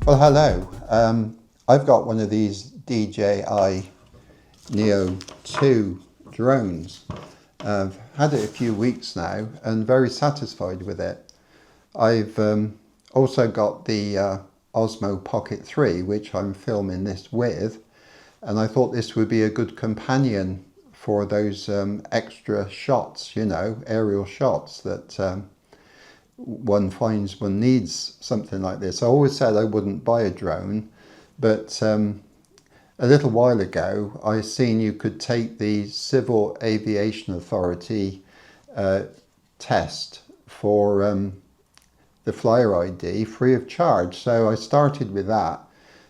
Well, hello. I've got one of these DJI Neo 2 drones. I've had it a few weeks now and very satisfied with it. I've also got the Osmo Pocket 3, which I'm filming this with, and I thought this would be a good companion for those extra shots, you know, aerial shots that one finds one needs something like this. I always said I wouldn't buy a drone, but a little while ago I seen you could take the Civil Aviation Authority test for the flyer ID free of charge. So I started with that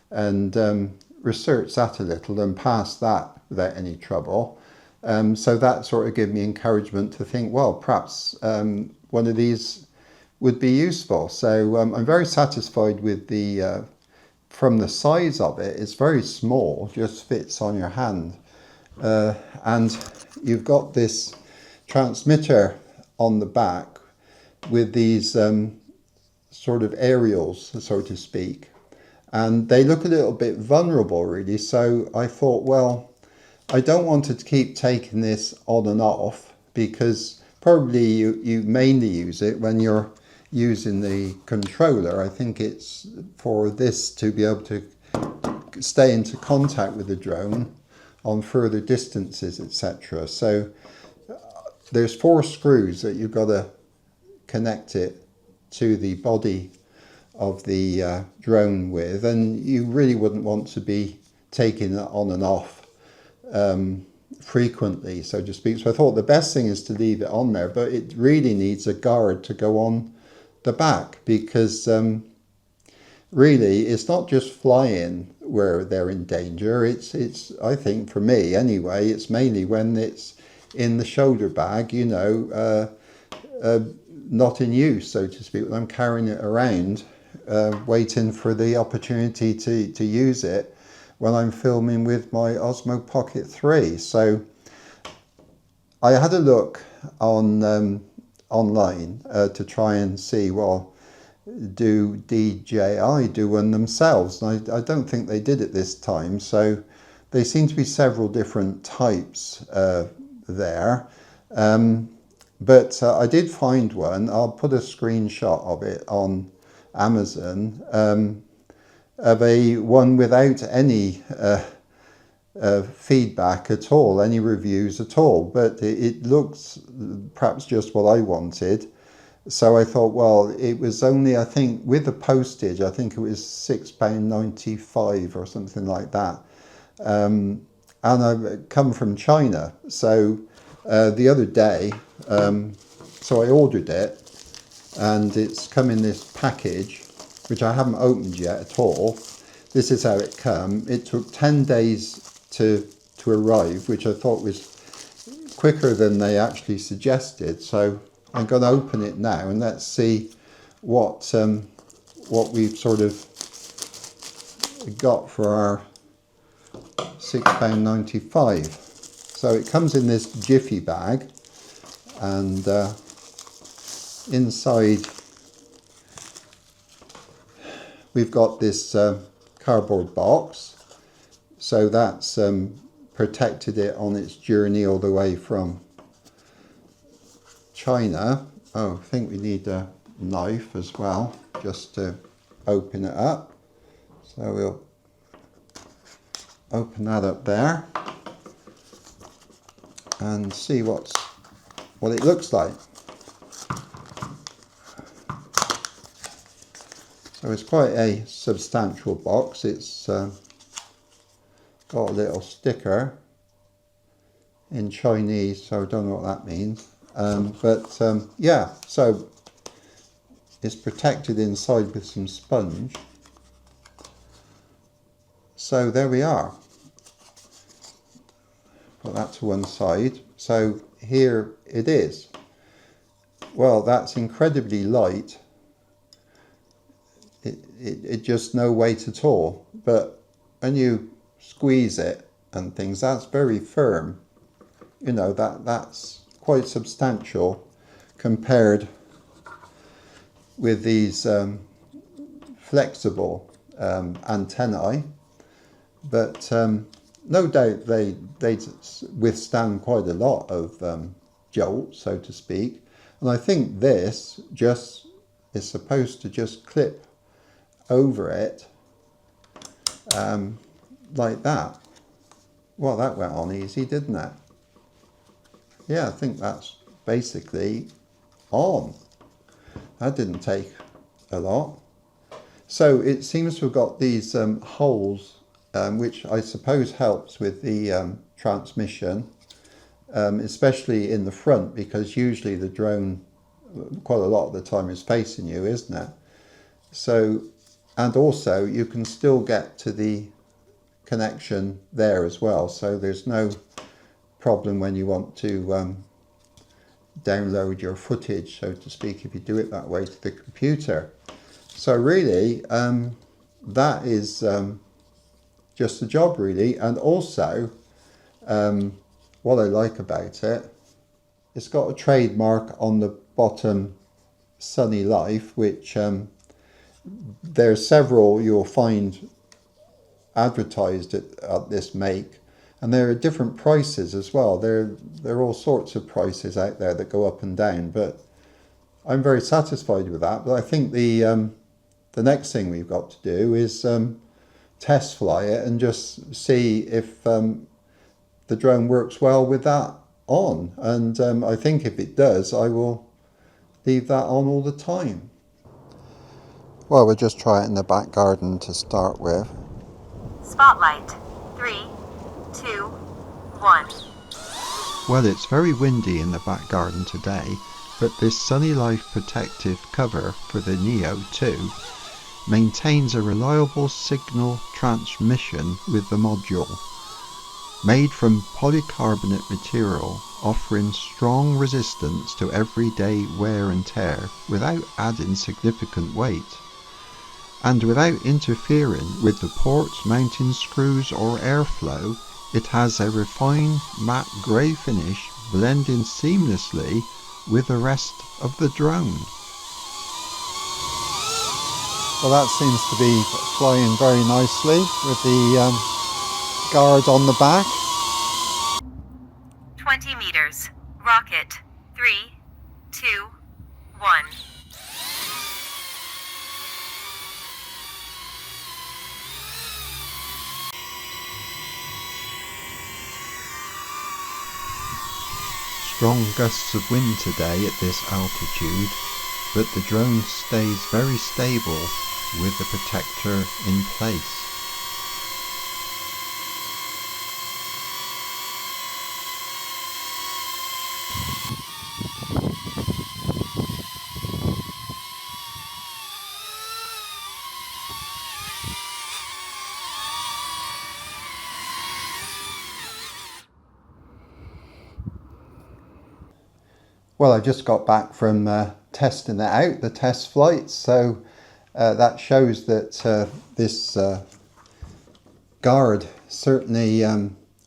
and researched that a little and passed that without any trouble. So that sort of gave me encouragement to think, well, perhaps one of these would be useful. So I'm very satisfied with the, from the size of it, it's very small, just fits on your hand. And you've got this transmitter on the back with these sort of aerials, so to speak. And they look a little bit vulnerable, really. So I thought, well, I don't want to keep taking this on and off, because probably you mainly use it when you're using the controller. I think it's for this to be able to stay into contact with the drone on further distances, etc. So there's 4 screws that you've got to connect it to the body of the drone with, and you really wouldn't want to be taking it on and off frequently, so to speak. So I thought the best thing is to leave it on there, but it really needs a guard to go on the back, because really it's not just flying where they're in danger. It's I think, for me anyway, it's mainly when it's in the shoulder bag, you know, not in use, so to speak, when I'm carrying it around, waiting for the opportunity to use it when I'm filming with my Osmo Pocket 3. So I had a look on online to try and see, well, do DJI do one themselves? And I don't think they did it this time. So there seem to be several different types there. But I did find one. I'll put a screenshot of it on Amazon, of a one without any feedback at all, any reviews at all, but it looks perhaps just what I wanted. So I thought, well, it was only, I think, with the postage, I think it was £6.95 or something like that. And I've come from China. So the other day, so I ordered it, and it's come in this package, which I haven't opened yet at all. This is how it came. It took 10 days to arrive, which I thought was quicker than they actually suggested. So I'm going to open it now, and let's see what we've sort of got for our £6.95. So it comes in this jiffy bag, and inside we've got this cardboard box. So that's protected it on its journey all the way from China. Oh, I think we need a knife as well, just to open it up. So we'll open that up there and see what it looks like. So it's quite a substantial box. It's got a little sticker in Chinese, so I don't know what that means. Yeah, so it's protected inside with some sponge. So there we are. Put that to one side. So here it is. Well, that's incredibly light. It just no weight at all. But when you squeeze it and things, that's very firm. You know, that's quite substantial compared with these flexible antennae, but no doubt they withstand quite a lot of jolt, so to speak. And I think this just is supposed to just clip over it like that. Well, that went on easy, didn't it? Yeah, I think that's basically on. That didn't take a lot. So it seems to have got these holes, which I suppose helps with the transmission, especially in the front, because usually the drone, quite a lot of the time, is facing you, isn't it? So, and also you can still get to the connection there as well, so there's no problem when you want to download your footage, so to speak, if you do it that way, to the computer. So really that is just the job, really. And also what I like about it, it's got a trademark on the bottom, Sunnylife, which there's several you'll find advertised at this make, and there are different prices as well. There are all sorts of prices out there that go up and down, but I'm very satisfied with that. But I think the next thing we've got to do is test fly it and just see if the drone works well with that on. And I think if it does, I will leave that on all the time. Well, we'll just try it in the back garden to start with. Spotlight. 3, 2, 1. Well, it's very windy in the back garden today, but this Sunnylife protective cover for the Neo 2 maintains a reliable signal transmission with the module. Made from polycarbonate material, offering strong resistance to everyday wear and tear without adding significant weight, and without interfering with the ports, mounting screws or airflow. It has a refined matte grey finish, blending seamlessly with the rest of the drone. Well, that seems to be flying very nicely with the guard on the back. 20 meters. Rocket. 3, 2, 1. Strong gusts of wind today at this altitude, but the drone stays very stable with the protector in place. Well, I just got back from testing it out, the test flights, so that shows that this guard certainly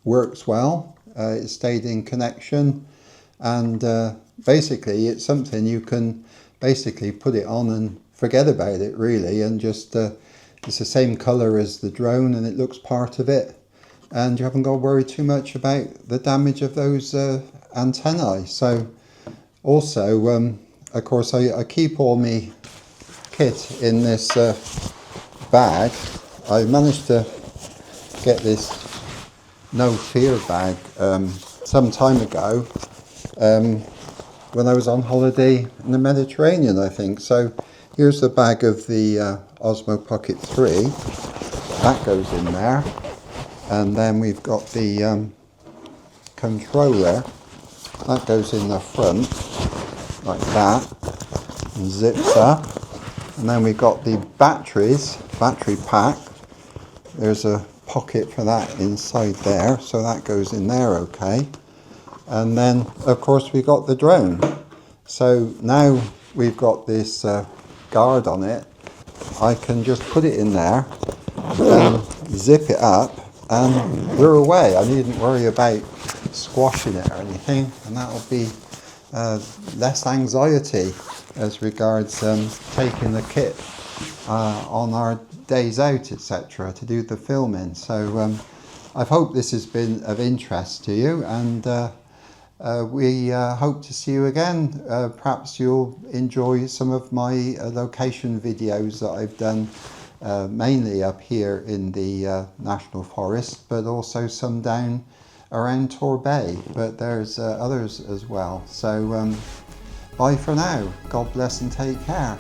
works well. It stayed in connection, and basically it's something you can basically put it on and forget about it, really, and just it's the same colour as the drone and it looks part of it, and you haven't got to worry too much about the damage of those antennae. So also, of course, I keep all my kit in this bag. I managed to get this no fear bag some time ago when I was on holiday in the Mediterranean, I think. So here's the bag of the Osmo Pocket 3. That goes in there. And then we've got the controller. That goes in the front, like that, and zips up. And then we've got the battery pack. There's a pocket for that inside there, so that goes in there okay. And then, of course, we got the drone. So now we've got this guard on it. I can just put it in there, zip it up, and we're away. I needn't worry about squashing it or anything, and that'll be less anxiety as regards taking the kit on our days out, etc., to do the filming. So I hope this has been of interest to you, and we hope to see you again. Perhaps you'll enjoy some of my location videos that I've done, mainly up here in the National Forest, but also some down around Torbay, but there's others as well. So bye for now. God bless and take care.